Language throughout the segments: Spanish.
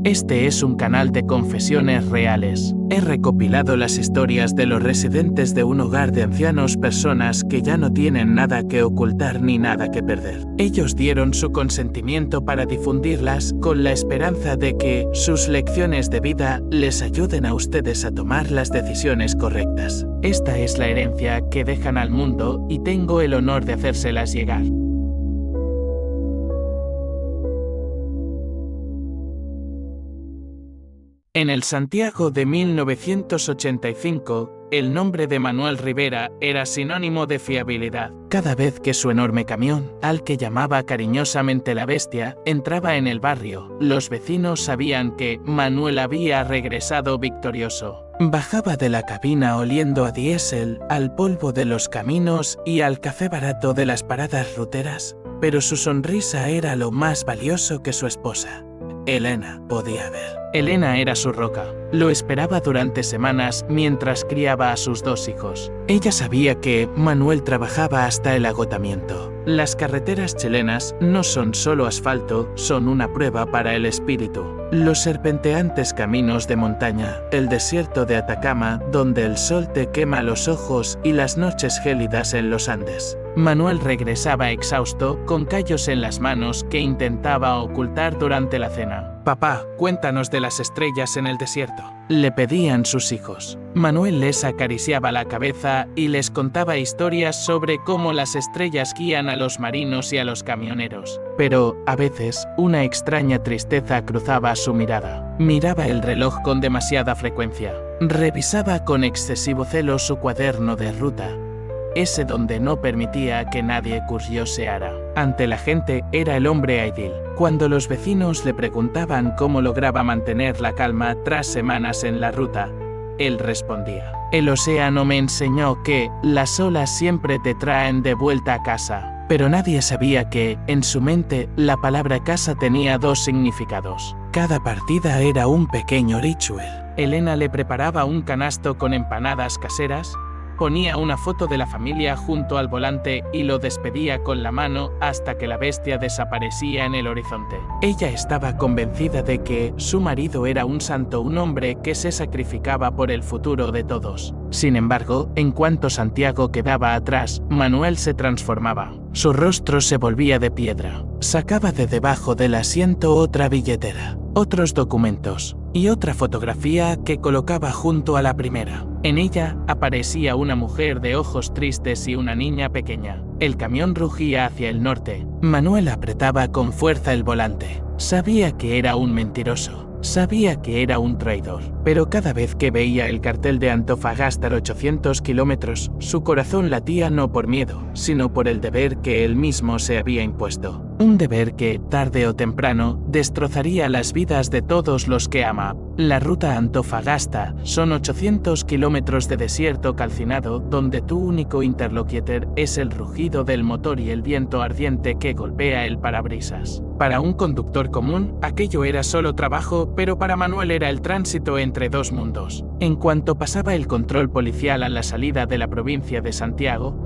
Este es un canal de confesiones reales. He recopilado las historias de los residentes de un hogar de ancianos, personas que ya no tienen nada que ocultar ni nada que perder. Ellos dieron su consentimiento para difundirlas con la esperanza de que sus lecciones de vida les ayuden a ustedes a tomar las decisiones correctas. Esta es la herencia que dejan al mundo y tengo el honor de hacérselas llegar. En el Santiago de 1985, el nombre de Manuel Rivera era sinónimo de fiabilidad. Cada vez que su enorme camión, al que llamaba cariñosamente la Bestia, entraba en el barrio, los vecinos sabían que Manuel había regresado victorioso. Bajaba de la cabina oliendo a diésel, al polvo de los caminos y al café barato de las paradas ruteras, pero su sonrisa era lo más valioso que su esposa, Elena, podía ver. Elena era su roca. Lo esperaba durante semanas mientras criaba a sus dos hijos. Ella sabía que Manuel trabajaba hasta el agotamiento. Las carreteras chilenas no son solo asfalto, son una prueba para el espíritu. Los serpenteantes caminos de montaña, el desierto de Atacama, donde el sol te quema los ojos y las noches gélidas en los Andes. Manuel regresaba exhausto, con callos en las manos que intentaba ocultar durante la cena. «Papá, cuéntanos de las estrellas en el desierto», le pedían sus hijos. Manuel les acariciaba la cabeza y les contaba historias sobre cómo las estrellas guían a los marinos y a los camioneros. Pero, a veces, una extraña tristeza cruzaba su mirada. Miraba el reloj con demasiada frecuencia. Revisaba con excesivo celo su cuaderno de ruta, ese donde no permitía que nadie curioseara. Ante la gente era el hombre Aidil. Cuando los vecinos le preguntaban cómo lograba mantener la calma tras semanas en la ruta, él respondía: «El océano me enseñó que las olas siempre te traen de vuelta a casa». Pero nadie sabía que, en su mente, la palabra casa tenía dos significados. Cada partida era un pequeño ritual. Elena le preparaba un canasto con empanadas caseras, ponía una foto de la familia junto al volante y lo despedía con la mano hasta que la bestia desaparecía en el horizonte. Ella estaba convencida de que su marido era un santo, un hombre que se sacrificaba por el futuro de todos. Sin embargo, en cuanto Santiago quedaba atrás, Manuel se transformaba. Su rostro se volvía de piedra. Sacaba de debajo del asiento otra billetera, otros documentos y otra fotografía que colocaba junto a la primera. En ella aparecía una mujer de ojos tristes y una niña pequeña. El camión rugía hacia el norte. Manuel apretaba con fuerza el volante. Sabía que era un mentiroso. Sabía que era un traidor, pero cada vez que veía el cartel de Antofagasta 800 kilómetros, su corazón latía no por miedo, sino por el deber que él mismo se había impuesto. Un deber que, tarde o temprano, destrozaría las vidas de todos los que ama. La ruta Antofagasta son 800 kilómetros de desierto calcinado donde tu único interlocutor es el rugido del motor y el viento ardiente que golpea el parabrisas. Para un conductor común, aquello era solo trabajo, pero para Manuel era el tránsito entre dos mundos. En cuanto pasaba el control policial a la salida de la provincia de Santiago,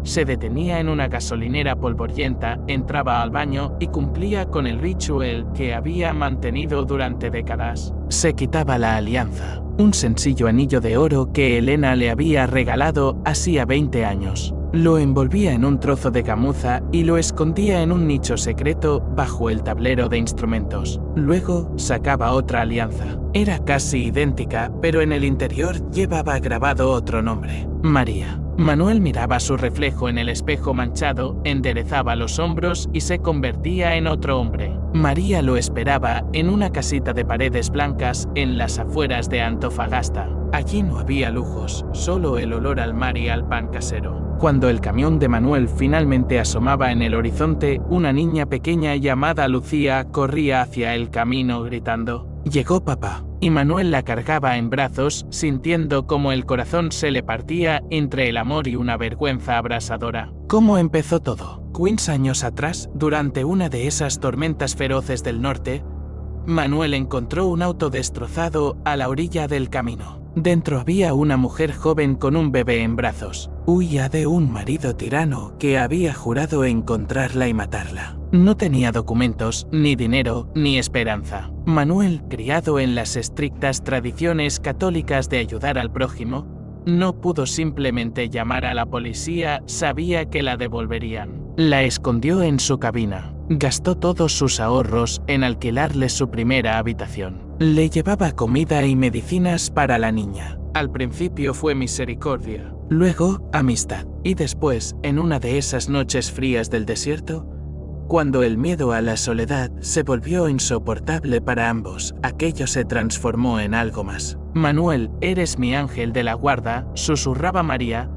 se detenía en una gasolinera polvorienta, entraba al baño y cumplía con el ritual que había mantenido durante décadas. Se quitaba la alianza, un sencillo anillo de oro que Elena le había regalado hacía 20 años. Lo envolvía en un trozo de gamuza y lo escondía en un nicho secreto bajo el tablero de instrumentos. Luego sacaba otra alianza. Era casi idéntica, pero en el interior llevaba grabado otro nombre: María. Manuel miraba su reflejo en el espejo manchado, enderezaba los hombros y se convertía en otro hombre. María lo esperaba en una casita de paredes blancas en las afueras de Antofagasta. Allí no había lujos, solo el olor al mar y al pan casero. Cuando el camión de Manuel finalmente asomaba en el horizonte, una niña pequeña llamada Lucía corría hacia el camino gritando: «Llegó papá». Y Manuel la cargaba en brazos, sintiendo como el corazón se le partía entre el amor y una vergüenza abrasadora. ¿Cómo empezó todo? 15 años atrás, durante una de esas tormentas feroces del norte, Manuel encontró un auto destrozado a la orilla del camino. Dentro había una mujer joven con un bebé en brazos. Huía de un marido tirano que había jurado encontrarla y matarla. No tenía documentos, ni dinero, ni esperanza. Manuel, criado en las estrictas tradiciones católicas de ayudar al prójimo, no pudo simplemente llamar a la policía, sabía que la devolverían. La escondió en su cabina. Gastó todos sus ahorros en alquilarle su primera habitación. Le llevaba comida y medicinas para la niña. Al principio fue misericordia, luego amistad, y después, en una de esas noches frías del desierto, cuando el miedo a la soledad se volvió insoportable para ambos, aquello se transformó en algo más. Manuel, eres mi ángel de la guarda, susurraba María,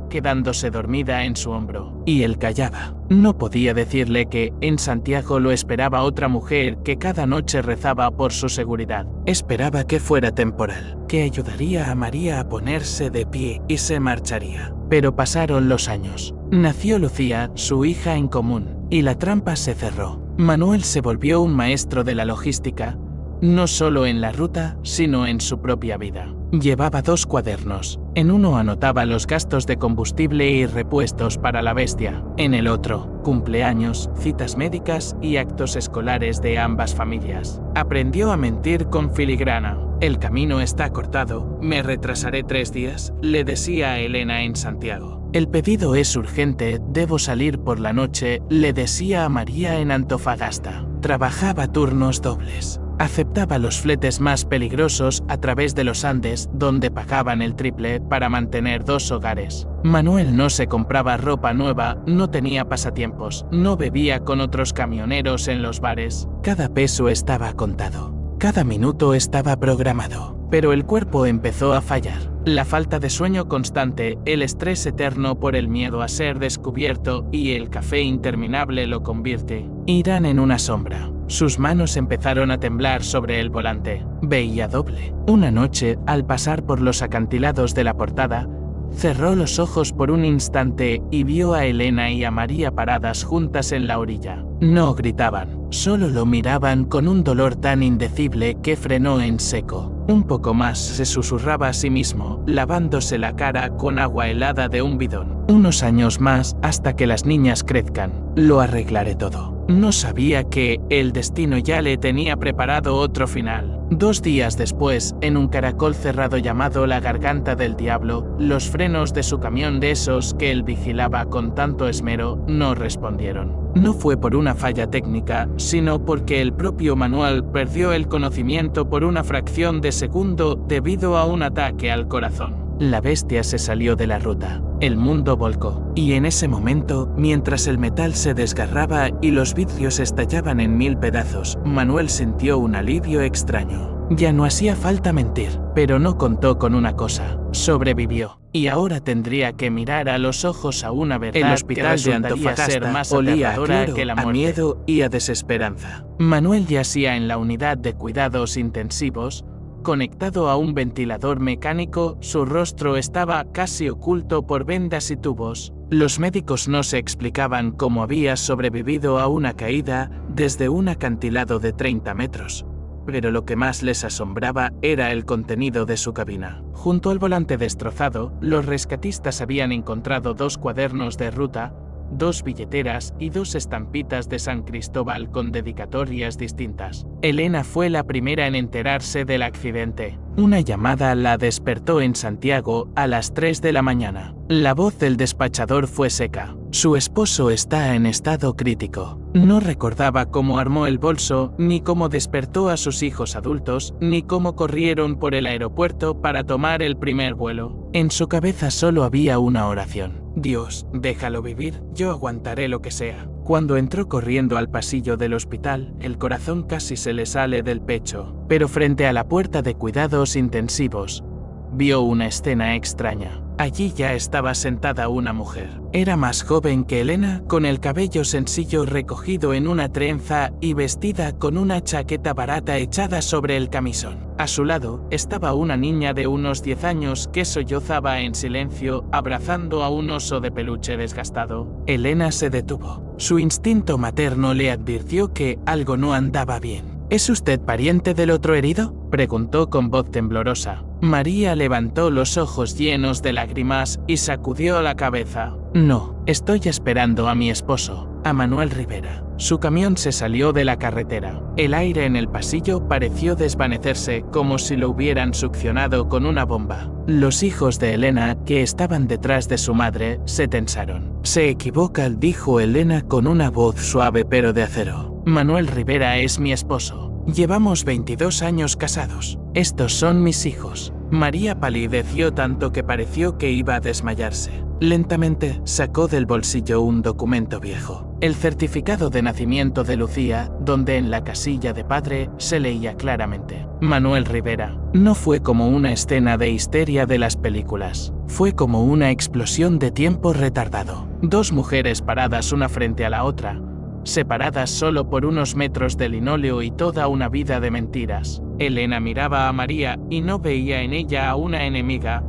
quedándose dormida en su hombro. Y él callaba. No podía decirle que en Santiago lo esperaba otra mujer que cada noche rezaba por su seguridad. Esperaba que fuera temporal, que ayudaría a María a ponerse de pie y se marcharía. Pero pasaron los años. Nació Lucía, su hija en común, y la trampa se cerró. Manuel se volvió un maestro de la logística, no solo en la ruta, sino en su propia vida. Llevaba 2 cuadernos. En uno anotaba los gastos de combustible y repuestos para la bestia. En el otro, cumpleaños, citas médicas y actos escolares de ambas familias. Aprendió a mentir con filigrana. El camino está cortado, me retrasaré 3 días, le decía a Elena en Santiago. El pedido es urgente, debo salir por la noche, le decía a María en Antofagasta. Trabajaba turnos dobles. Aceptaba los fletes más peligrosos a través de los Andes, donde pagaban el triple para mantener 2 hogares. Manuel no se compraba ropa nueva, no tenía pasatiempos, no bebía con otros camioneros en los bares. Cada peso estaba contado. Cada minuto estaba programado. Pero el cuerpo empezó a fallar. La falta de sueño constante, el estrés eterno por el miedo a ser descubierto y el café interminable lo convierte. Irán en una sombra. Sus manos empezaron a temblar sobre el volante. Veía doble. Una noche, al pasar por los acantilados de la Portada, cerró los ojos por un instante y vio a Elena y a María paradas juntas en la orilla. No gritaban, solo lo miraban con un dolor tan indecible que frenó en seco. Un poco más se susurraba a sí mismo, lavándose la cara con agua helada de un bidón. Unos años más hasta que las niñas crezcan. Lo arreglaré todo. No sabía que el destino ya le tenía preparado otro final. 2 días después, en un caracol cerrado llamado La Garganta del Diablo, los frenos de su camión de esos que él vigilaba con tanto esmero no respondieron. No fue por una falla técnica, sino porque el propio Manuel perdió el conocimiento por una fracción de segundo debido a un ataque al corazón. La bestia se salió de la ruta. El mundo volcó. Y en ese momento, mientras el metal se desgarraba y los vidrios estallaban en 1000 pedazos, Manuel sintió un alivio extraño. Ya no hacía falta mentir, pero no contó con una cosa. Sobrevivió. Y ahora tendría que mirar a los ojos a una verdad. El hospital de Antofagasta más olía a cloro, que la muerte, a miedo y a desesperanza. Manuel yacía en la unidad de cuidados intensivos, conectado a un ventilador mecánico, su rostro estaba casi oculto por vendas y tubos. Los médicos no se explicaban cómo había sobrevivido a una caída desde un acantilado de 30 metros. Pero lo que más les asombraba era el contenido de su cabina. Junto al volante destrozado, los rescatistas habían encontrado 2 cuadernos de ruta, 2 billeteras y 2 estampitas de San Cristóbal con dedicatorias distintas. Elena fue la primera en enterarse del accidente. Una llamada la despertó en Santiago a las 3 de la mañana. La voz del despachador fue seca. Su esposo está en estado crítico. No recordaba cómo armó el bolso, ni cómo despertó a sus hijos adultos, ni cómo corrieron por el aeropuerto para tomar el primer vuelo. En su cabeza solo había una oración. Dios, déjalo vivir, yo aguantaré lo que sea. Cuando entró corriendo al pasillo del hospital, el corazón casi se le sale del pecho, pero frente a la puerta de cuidados intensivos, vio una escena extraña. Allí ya estaba sentada una mujer. Era más joven que Elena, con el cabello sencillo recogido en una trenza y vestida con una chaqueta barata echada sobre el camisón. A su lado estaba una niña de unos 10 años que sollozaba en silencio, abrazando a un oso de peluche desgastado. Elena se detuvo. Su instinto materno le advirtió que algo no andaba bien. ¿Es usted pariente del otro herido?, preguntó con voz temblorosa. María levantó los ojos llenos de lágrimas y sacudió la cabeza. No, estoy esperando a mi esposo, a Manuel Rivera. Su camión se salió de la carretera. El aire en el pasillo pareció desvanecerse como si lo hubieran succionado con una bomba. Los hijos de Elena, que estaban detrás de su madre, se tensaron. Se equivoca, dijo Elena con una voz suave pero de acero. Manuel Rivera es mi esposo. Llevamos 22 años casados. Estos son mis hijos. María palideció tanto que pareció que iba a desmayarse. Lentamente sacó del bolsillo un documento viejo. El certificado de nacimiento de Lucía, donde en la casilla de padre se leía claramente: Manuel Rivera. No fue como una escena de histeria de las películas. Fue como una explosión de tiempo retardado. Dos mujeres paradas una frente a la otra, separadas solo por unos metros de linóleo y toda una vida de mentiras. Elena miraba a María y no veía en ella a una enemiga,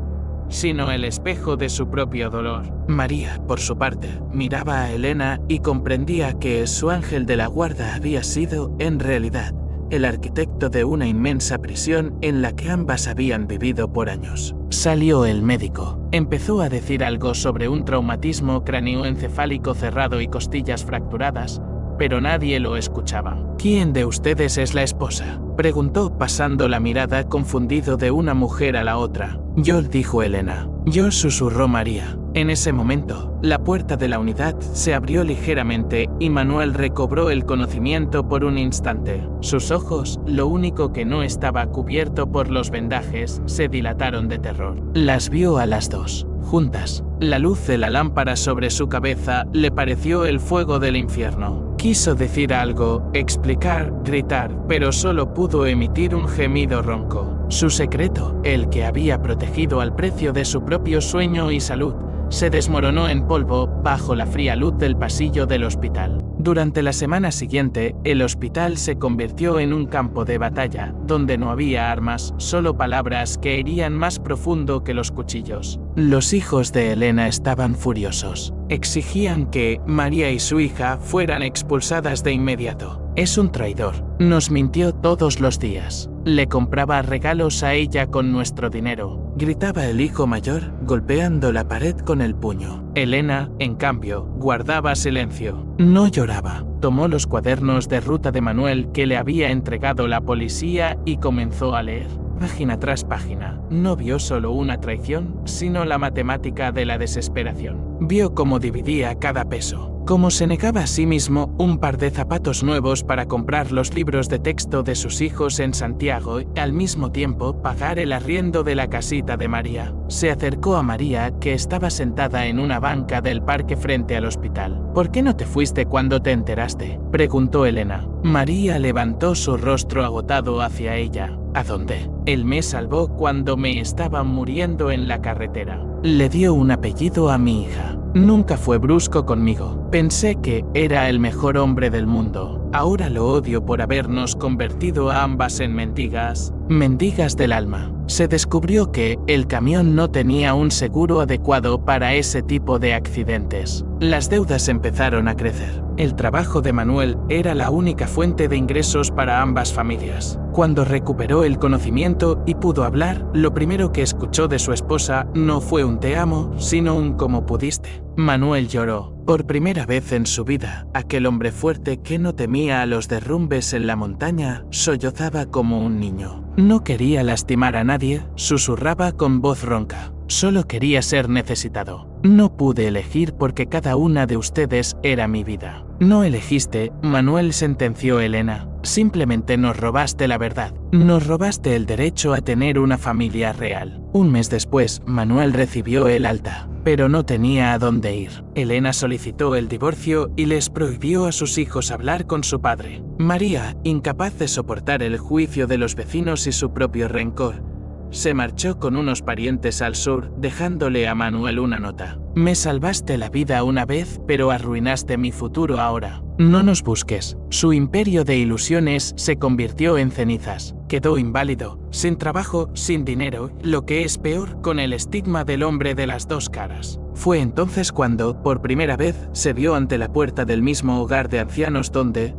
sino el espejo de su propio dolor. María, por su parte, miraba a Elena y comprendía que su ángel de la guarda había sido, en realidad, el arquitecto de una inmensa prisión en la que ambas habían vivido por años. Salió el médico. Empezó a decir algo sobre un traumatismo cráneoencefálico cerrado y costillas fracturadas, pero nadie lo escuchaba. ¿Quién de ustedes es la esposa?, preguntó pasando la mirada confundido de una mujer a la otra. Yo, dijo Elena. Yo, susurró María. En ese momento, la puerta de la unidad se abrió ligeramente y Manuel recobró el conocimiento por un instante. Sus ojos, lo único que no estaba cubierto por los vendajes, se dilataron de terror. Las vio a las dos, juntas. La luz de la lámpara sobre su cabeza le pareció el fuego del infierno. Quiso decir algo, explicar, gritar, pero solo pudo emitir un gemido ronco. Su secreto, el que había protegido al precio de su propio sueño y salud, se desmoronó en polvo bajo la fría luz del pasillo del hospital. Durante la semana siguiente, el hospital se convirtió en un campo de batalla, donde no había armas, solo palabras que herían más profundo que los cuchillos. Los hijos de Elena estaban furiosos. Exigían que María y su hija fueran expulsadas de inmediato. Es un traidor. Nos mintió todos los días. Le compraba regalos a ella con nuestro dinero, gritaba el hijo mayor, golpeando la pared con el puño. Elena, en cambio, guardaba silencio. No lloraba. Tomó los cuadernos de ruta de Manuel que le había entregado la policía y comenzó a leer. Página tras página. No vio solo una traición, sino la matemática de la desesperación. Vio cómo dividía cada peso, cómo se negaba a sí mismo un par de zapatos nuevos para comprar los libros de texto de sus hijos en Santiago y, al mismo tiempo, pagar el arriendo de la casita de María. Se acercó a María, que estaba sentada en una banca del parque frente al hospital. ¿Por qué no te fuiste cuando te enteraste?, preguntó Elena. María levantó su rostro agotado hacia ella. ¿A dónde? Él me salvó cuando me estaba muriendo en la carretera. Le dio un apellido a mi hija. Nunca fue brusco conmigo. Pensé que era el mejor hombre del mundo. Ahora lo odio por habernos convertido a ambas en mendigas. Mendigas del alma. Se descubrió que el camión no tenía un seguro adecuado para ese tipo de accidentes. Las deudas empezaron a crecer. El trabajo de Manuel era la única fuente de ingresos para ambas familias. Cuando recuperó el conocimiento y pudo hablar, lo primero que escuchó de su esposa no fue un te amo, sino un cómo pudiste. Manuel lloró. Por primera vez en su vida, aquel hombre fuerte que no temía a los derrumbes en la montaña, sollozaba como un niño. No quería lastimar a nadie, susurraba con voz ronca. Solo quería ser necesitado. No pude elegir porque cada una de ustedes era mi vida. No elegiste, Manuel, sentenció Elena. Simplemente nos robaste la verdad. Nos robaste el derecho a tener una familia real. Un mes después, Manuel recibió el alta, pero no tenía a dónde ir. Elena solicitó el divorcio y les prohibió a sus hijos hablar con su padre. María, incapaz de soportar el juicio de los vecinos y su propio rencor, se marchó con unos parientes al sur, dejándole a Manuel una nota. Me salvaste la vida una vez, pero arruinaste mi futuro ahora. No nos busques. Su imperio de ilusiones se convirtió en cenizas. Quedó inválido, sin trabajo, sin dinero, lo que es peor, con el estigma del hombre de las dos caras. Fue entonces cuando, por primera vez, se vio ante la puerta del mismo hogar de ancianos donde,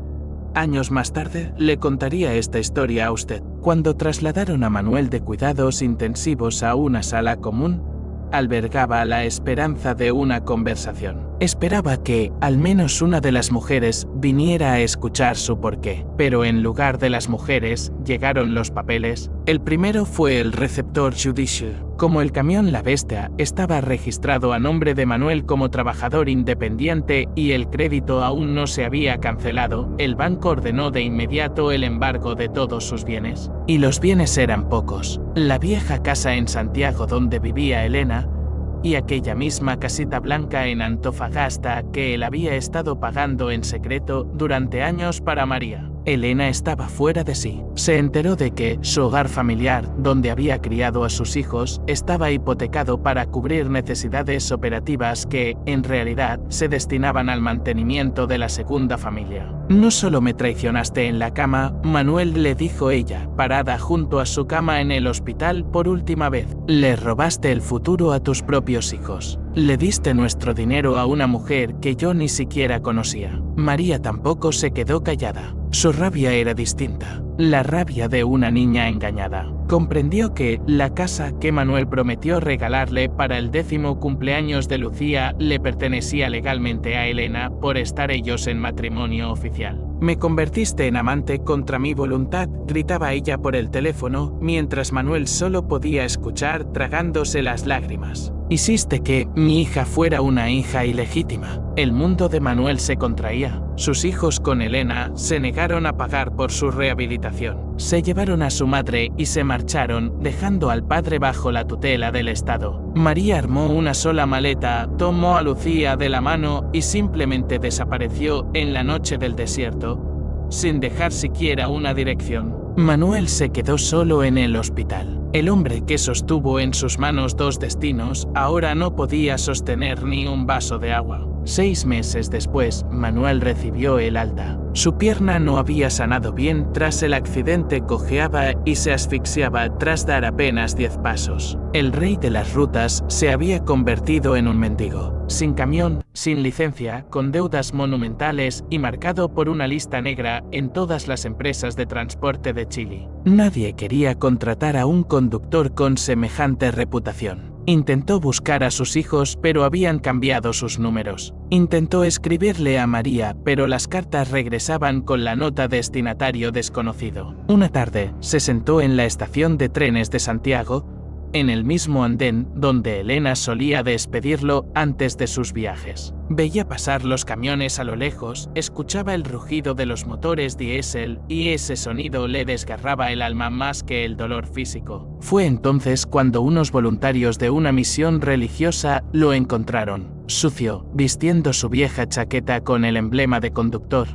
Años más tarde, le contaría esta historia a usted. Cuando trasladaron a Manuel de cuidados intensivos a una sala común, albergaba la esperanza de una conversación. Esperaba que, al menos una de las mujeres, viniera a escuchar su porqué. Pero en lugar de las mujeres, llegaron los papeles. El primero fue el receptor judicial. Como el camión La Bestia estaba registrado a nombre de Manuel como trabajador independiente y el crédito aún no se había cancelado, el banco ordenó de inmediato el embargo de todos sus bienes. Y los bienes eran pocos. La vieja casa en Santiago donde vivía Elena, y aquella misma casita blanca en Antofagasta que él había estado pagando en secreto durante años para María. Elena estaba fuera de sí. Se enteró de que su hogar familiar, donde había criado a sus hijos, estaba hipotecado para cubrir necesidades operativas que, en realidad, se destinaban al mantenimiento de la segunda familia. No solo me traicionaste en la cama, Manuel, le dijo ella, parada junto a su cama en el hospital por última vez. Le robaste el futuro a tus propios hijos. Le diste nuestro dinero a una mujer que yo ni siquiera conocía. María tampoco se quedó callada. Su rabia era distinta, la rabia de una niña engañada. Comprendió que la casa que Manuel prometió regalarle para el 10º cumpleaños de Lucía le pertenecía legalmente a Elena por estar ellos en matrimonio oficial. Me convertiste en amante contra mi voluntad, gritaba ella por el teléfono, mientras Manuel solo podía escuchar tragándose las lágrimas. Hiciste que mi hija fuera una hija ilegítima. El mundo de Manuel se contraía. Sus hijos con Elena se negaron a pagar por su rehabilitación. Se llevaron a su madre y se marcharon, dejando al padre bajo la tutela del Estado. María armó una sola maleta, tomó a Lucía de la mano y simplemente desapareció en la noche del desierto, sin dejar siquiera una dirección. Manuel se quedó solo en el hospital. El hombre que sostuvo en sus manos dos destinos ahora no podía sostener ni un vaso de agua. 6 meses después, Manuel recibió el alta. Su pierna no había sanado bien tras el accidente, cojeaba y se asfixiaba tras dar apenas 10 pasos. El rey de las rutas se había convertido en un mendigo. Sin camión, sin licencia, con deudas monumentales y marcado por una lista negra en todas las empresas de transporte de Chile. Nadie quería contratar a un conductor con semejante reputación. Intentó buscar a sus hijos, pero habían cambiado sus números. Intentó escribirle a María, pero las cartas regresaban con la nota destinatario desconocido. Una tarde, se sentó en la estación de trenes de Santiago, en el mismo andén donde Elena solía despedirlo antes de sus viajes. Veía pasar los camiones a lo lejos, escuchaba el rugido de los motores diésel y ese sonido le desgarraba el alma más que el dolor físico. Fue entonces cuando unos voluntarios de una misión religiosa lo encontraron, sucio, vistiendo su vieja chaqueta con el emblema de conductor,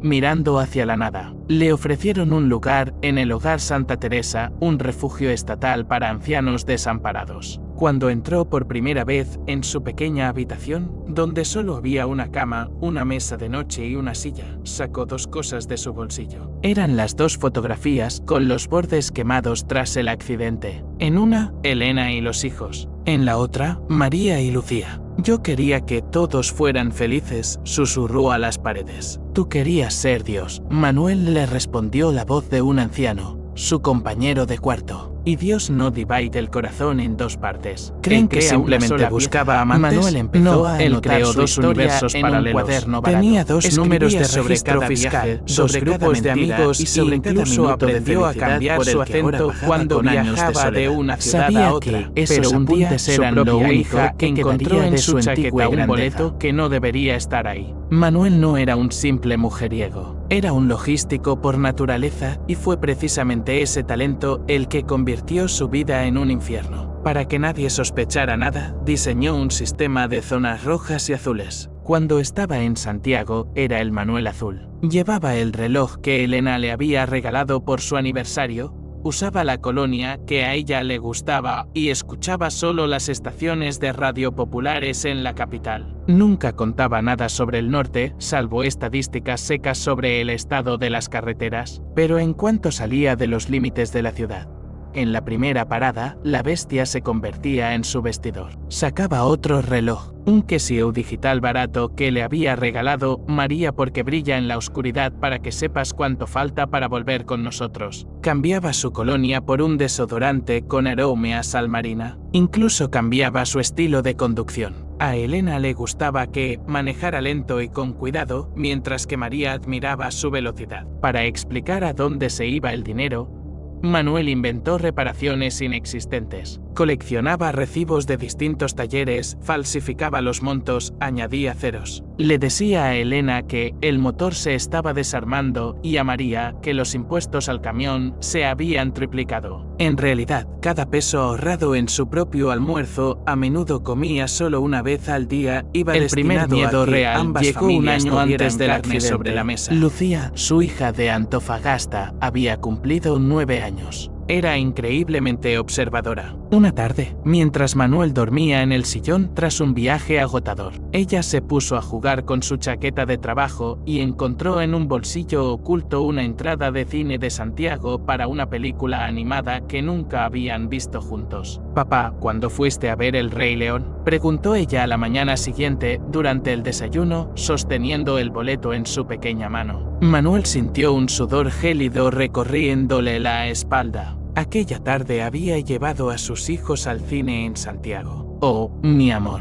mirando hacia la nada. Le ofrecieron un lugar en el Hogar Santa Teresa, un refugio estatal para ancianos desamparados. Cuando entró por primera vez en su pequeña habitación, donde solo había una cama, una mesa de noche y una silla, sacó 2 cosas de su bolsillo. Eran las 2 fotografías con los bordes quemados tras el accidente. En una, Elena y los hijos. En la otra, María y Lucía. Yo quería que todos fueran felices, susurró a las paredes. Tú querías ser Dios. Manuel le respondió la voz de un anciano, su compañero de cuarto. Y Dios no divide el corazón en 2 partes. ¿Creen que simplemente buscaba amantes? Manuel empezó a anotar creó 2 universos paralelos. Tenía 2 números de sobre cada viaje, sobre grupos de amigos y sobre incluso aprendió a cambiar su acento cuando viajaba de una ciudad a otra. Pero un día eran lo único que encontró en su chaqueta un boleto que no debería estar ahí. Manuel no era un simple mujeriego. Era un logístico por naturaleza y fue precisamente ese talento el que convirtió su vida en un infierno. Para que nadie sospechara nada, diseñó un sistema de zonas rojas y azules. Cuando estaba en Santiago, era el Manuel azul. Llevaba el reloj que Elena le había regalado por su aniversario, usaba la colonia que a ella le gustaba y escuchaba solo las estaciones de radio populares en la capital. Nunca contaba nada sobre el norte, salvo estadísticas secas sobre el estado de las carreteras, pero en cuanto salía de los límites de la ciudad, En la primera parada, la bestia se convertía en su vestidor. Sacaba otro reloj, un Casio digital barato que le había regalado María porque brilla en la oscuridad para que sepas cuánto falta para volver con nosotros. Cambiaba su colonia por un desodorante con aroma a sal marina. Incluso cambiaba su estilo de conducción. A Elena le gustaba que manejara lento y con cuidado, mientras que María admiraba su velocidad. Para explicar a dónde se iba el dinero, Manuel inventó reparaciones inexistentes. Coleccionaba recibos de distintos talleres, falsificaba los montos, añadía ceros. Le decía a Elena que el motor se estaba desarmando y a María que los impuestos al camión se habían triplicado. En realidad, cada peso ahorrado en su propio almuerzo, a menudo comía solo una vez al día, iba destinado a que miedo real ambas llegó un familias año antes tuvieran del carne accidente. sobre la mesa. Lucía, su hija de Antofagasta, había cumplido 9 años. Era increíblemente observadora. Una tarde, mientras Manuel dormía en el sillón tras un viaje agotador, ella se puso a jugar con su chaqueta de trabajo y encontró en un bolsillo oculto una entrada de cine de Santiago para una película animada que nunca habían visto juntos. «Papá, ¿cuándo fuiste a ver El Rey León?», preguntó ella a la mañana siguiente durante el desayuno, sosteniendo el boleto en su pequeña mano. Manuel sintió un sudor gélido recorriéndole la espalda. Aquella tarde había llevado a sus hijos al cine en Santiago. «Oh, mi amor.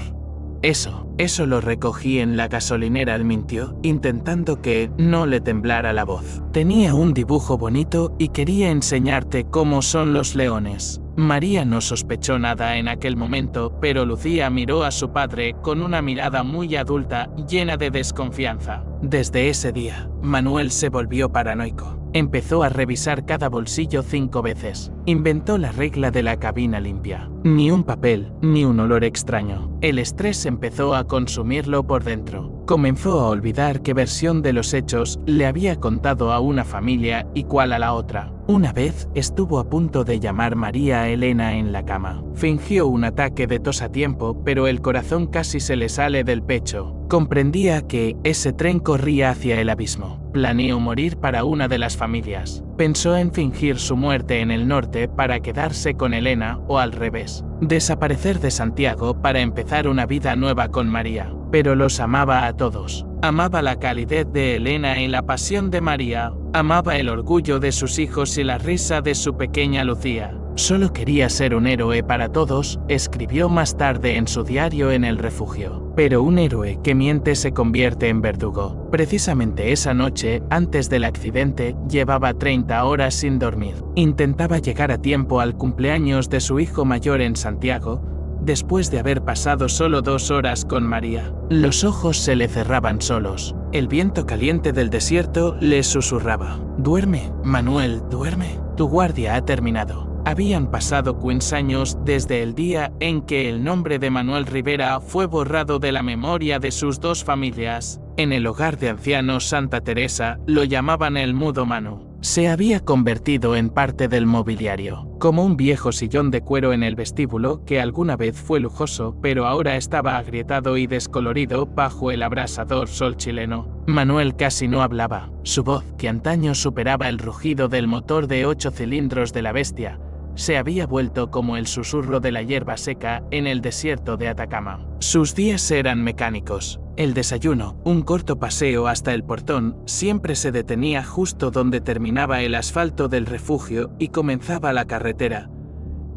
Eso lo recogí en la gasolinera», mintió, intentando que no le temblara la voz. «Tenía un dibujo bonito y quería enseñarte cómo son los leones». María no sospechó nada en aquel momento, pero Lucía miró a su padre con una mirada muy adulta, llena de desconfianza. Desde ese día, Manuel se volvió paranoico. Empezó a revisar cada bolsillo 5 veces. Inventó la regla de la cabina limpia. Ni un papel, ni un olor extraño. El estrés empezó a consumirlo por dentro. Comenzó a olvidar qué versión de los hechos le había contado a una familia y cuál a la otra. Una vez estuvo a punto de llamar María a Elena en la cama. Fingió un ataque de tos a tiempo, pero el corazón casi se le sale del pecho. Comprendía que ese tren corría hacia el abismo. Planeó morir para una de las familias. Pensó en fingir su muerte en el norte para quedarse con Elena o al revés. Desaparecer de Santiago para empezar una vida nueva con María. Pero los amaba a todos. Amaba la calidez de Elena y la pasión de María. Amaba el orgullo de sus hijos y la risa de su pequeña Lucía. Solo quería ser un héroe para todos, escribió más tarde en su diario en el refugio. Pero un héroe que miente se convierte en verdugo. Precisamente esa noche, antes del accidente, llevaba 30 horas sin dormir. Intentaba llegar a tiempo al cumpleaños de su hijo mayor en Santiago, después de haber pasado solo 2 horas con María. Los ojos se le cerraban solos. El viento caliente del desierto le susurraba: «Duerme, Manuel, duerme. Tu guardia ha terminado». Habían pasado 15 años desde el día en que el nombre de Manuel Rivera fue borrado de la memoria de sus 2 familias. En el hogar de ancianos Santa Teresa lo llamaban el Mudo Manu. Se había convertido en parte del mobiliario, como un viejo sillón de cuero en el vestíbulo que alguna vez fue lujoso, pero ahora estaba agrietado y descolorido bajo el abrasador sol chileno. Manuel casi no hablaba. Su voz, que antaño superaba el rugido del motor de 8 cilindros de la bestia, se había vuelto como el susurro de la hierba seca en el desierto de Atacama. Sus días eran mecánicos. El desayuno, un corto paseo hasta el portón, siempre se detenía justo donde terminaba el asfalto del refugio y comenzaba la carretera,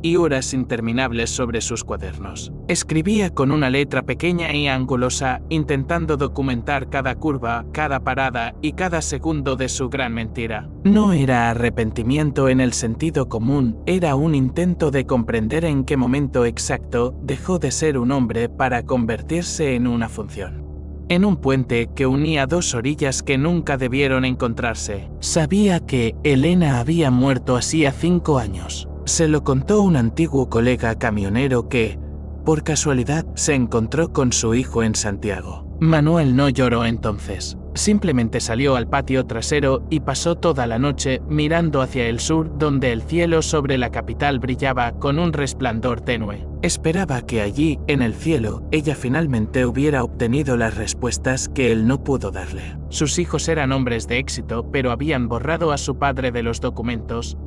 y horas interminables sobre sus cuadernos. Escribía con una letra pequeña y angulosa, intentando documentar cada curva, cada parada y cada segundo de su gran mentira. No era arrepentimiento en el sentido común, era un intento de comprender en qué momento exacto dejó de ser un hombre para convertirse en una función. En un puente que unía 2 orillas que nunca debieron encontrarse. Sabía que Elena había muerto hacía 5 años. Se lo contó un antiguo colega camionero que, por casualidad, se encontró con su hijo en Santiago. Manuel no lloró entonces. Simplemente salió al patio trasero y pasó toda la noche mirando hacia el sur, donde el cielo sobre la capital brillaba con un resplandor tenue. Esperaba que allí, en el cielo, ella finalmente hubiera obtenido las respuestas que él no pudo darle. Sus hijos eran hombres de éxito, pero habían borrado a su padre de los documentos,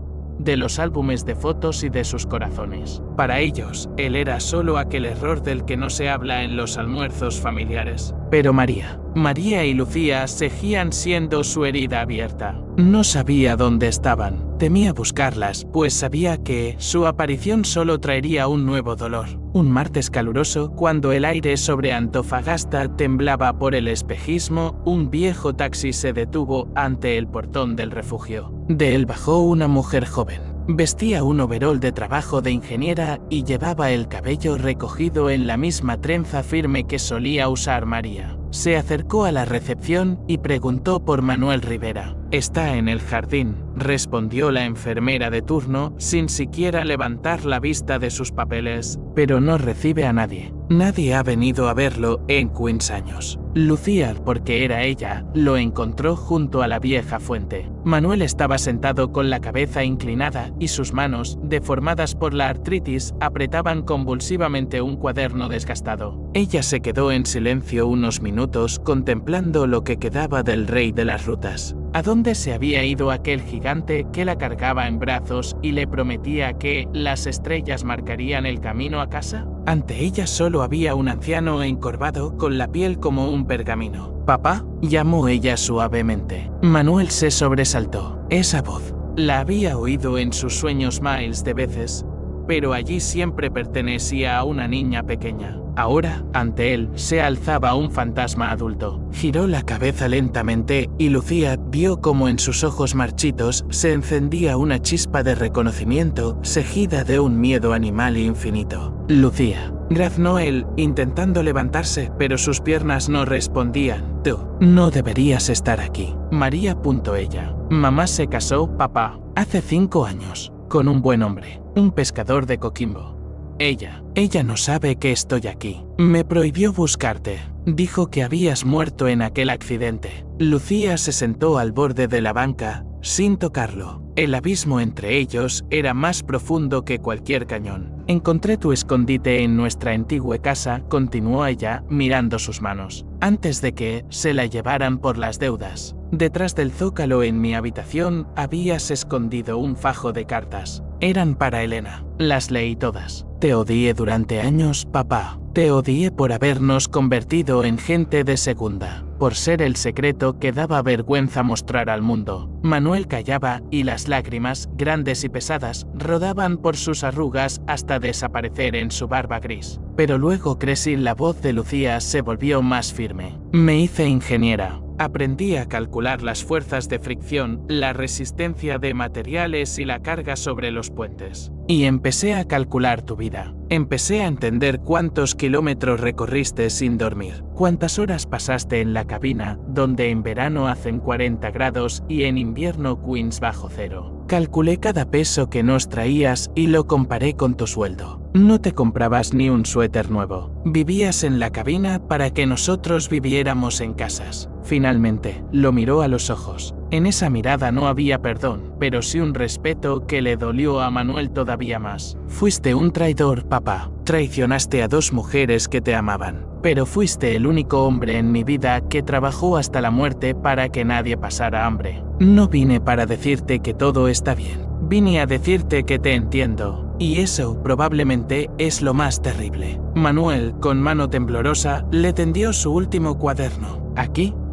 de los álbumes de fotos y de sus corazones. Para ellos, él era solo aquel error del que no se habla en los almuerzos familiares. Pero María y Lucía seguían siendo su herida abierta. No sabía dónde estaban. Temía buscarlas, pues sabía que su aparición solo traería un nuevo dolor. Un martes caluroso, cuando el aire sobre Antofagasta temblaba por el espejismo, un viejo taxi se detuvo ante el portón del refugio. De él bajó una mujer joven. Vestía un overol de trabajo de ingeniera y llevaba el cabello recogido en la misma trenza firme que solía usar María. Se acercó a la recepción y preguntó por Manuel Rivera. «Está en el jardín», respondió la enfermera de turno sin siquiera levantar la vista de sus papeles. «Pero no recibe a nadie. Nadie ha venido a verlo en 15 años». Lucía, porque era ella, lo encontró junto a la vieja fuente. Manuel estaba sentado con la cabeza inclinada y sus manos, deformadas por la artritis, apretaban convulsivamente un cuaderno desgastado. Ella se quedó en silencio unos minutos contemplando lo que quedaba del rey de las rutas. ¿A dónde se había ido aquel gigante que la cargaba en brazos y le prometía que las estrellas marcarían el camino a casa? Ante ella solo había un anciano encorvado con la piel como un pergamino. «¿Papá?», llamó ella suavemente. Manuel se sobresaltó. Esa voz la había oído en sus sueños miles de veces, pero allí siempre pertenecía a una niña pequeña. Ahora, ante él, se alzaba un fantasma adulto. Giró la cabeza lentamente y Lucía vio como en sus ojos marchitos se encendía una chispa de reconocimiento seguida de un miedo animal infinito. «Lucía», graznó él, intentando levantarse, pero sus piernas no respondían. «Tú no deberías estar aquí». «María», ella. «Mamá se casó, papá, hace 5 años, con un buen hombre, un pescador de Coquimbo. Ella no sabe que estoy aquí. Me prohibió buscarte. Dijo que habías muerto en aquel accidente». Lucía se sentó al borde de la banca, sin tocarlo. El abismo entre ellos era más profundo que cualquier cañón. «Encontré tu escondite en nuestra antigua casa», continuó ella, mirando sus manos, «antes de que se la llevaran por las deudas. Detrás del zócalo en mi habitación habías escondido un fajo de cartas. Eran para Elena. Las leí todas. Te odié durante años, papá. Te odié por habernos convertido en gente de segunda, por ser el secreto que daba vergüenza mostrar al mundo». Manuel callaba y las lágrimas, grandes y pesadas, rodaban por sus arrugas hasta desaparecer en su barba gris. Pero luego crecí. La voz de Lucía se volvió más firme. «Me hice ingeniera. Aprendí a calcular las fuerzas de fricción, la resistencia de materiales y la carga sobre los puentes. Y empecé a calcular tu vida. Empecé a entender cuántos kilómetros recorriste sin dormir, cuántas horas pasaste en la cabina, donde en verano hacen 40 grados y en invierno Queens bajo cero. Calculé cada peso que nos traías y lo comparé con tu sueldo. No te comprabas ni un suéter nuevo. Vivías en la cabina para que nosotros viviéramos en casas». Finalmente, lo miró a los ojos. En esa mirada no había perdón, pero sí un respeto que le dolió a Manuel todavía más. «Fuiste un traidor, papá. Traicionaste a 2 mujeres que te amaban. Pero fuiste el único hombre en mi vida que trabajó hasta la muerte para que nadie pasara hambre. No vine para decirte que todo está bien. Vine a decirte que te entiendo. Y eso, probablemente, es lo más terrible». Manuel, con mano temblorosa, le tendió su último cuaderno.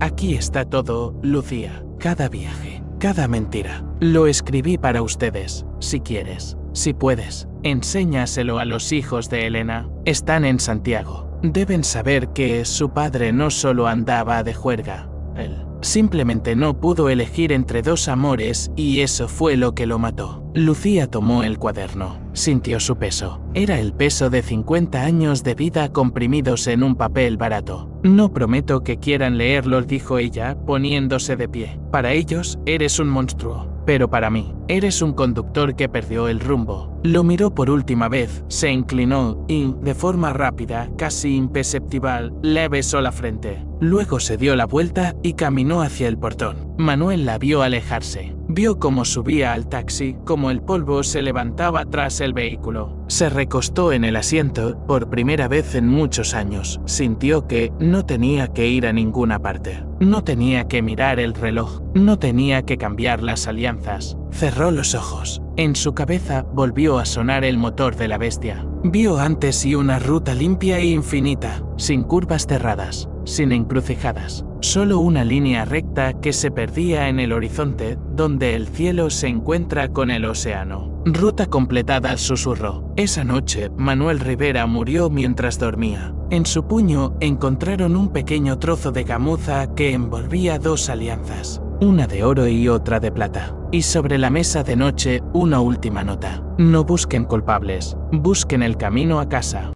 Aquí está todo, Lucía. Cada viaje, cada mentira. Lo escribí para ustedes. Si quieres, si puedes, enséñaselo a los hijos de Elena. Están en Santiago. Deben saber que su padre no solo andaba de juerga. Él simplemente no pudo elegir entre 2 amores y eso fue lo que lo mató». Lucía tomó el cuaderno. Sintió su peso. Era el peso de 50 años de vida comprimidos en un papel barato. «No prometo que quieran leerlo», dijo ella, poniéndose de pie. «Para ellos, eres un monstruo. Pero para mí, eres un conductor que perdió el rumbo». Lo miró por última vez, se inclinó y, de forma rápida, casi imperceptible, le besó la frente. Luego se dio la vuelta y caminó hacia el portón. Manuel la vio alejarse. Vio cómo subía al taxi, cómo el polvo se levantaba tras el vehículo. Se recostó en el asiento, por primera vez en muchos años. Sintió que no tenía que ir a ninguna parte. No tenía que mirar el reloj. No tenía que cambiar las alianzas. Cerró los ojos. En su cabeza volvió a sonar el motor de la bestia. Vio antes sí una ruta limpia e infinita, sin curvas cerradas, sin encrucijadas. Solo una línea recta que se perdía en el horizonte, donde el cielo se encuentra con el océano. Ruta completada al susurro. Esa noche, Manuel Rivera murió mientras dormía. En su puño encontraron un pequeño trozo de gamuza que envolvía dos alianzas, una de oro y otra de plata. Y sobre la mesa de noche, una última nota. No busquen culpables, busquen el camino a casa.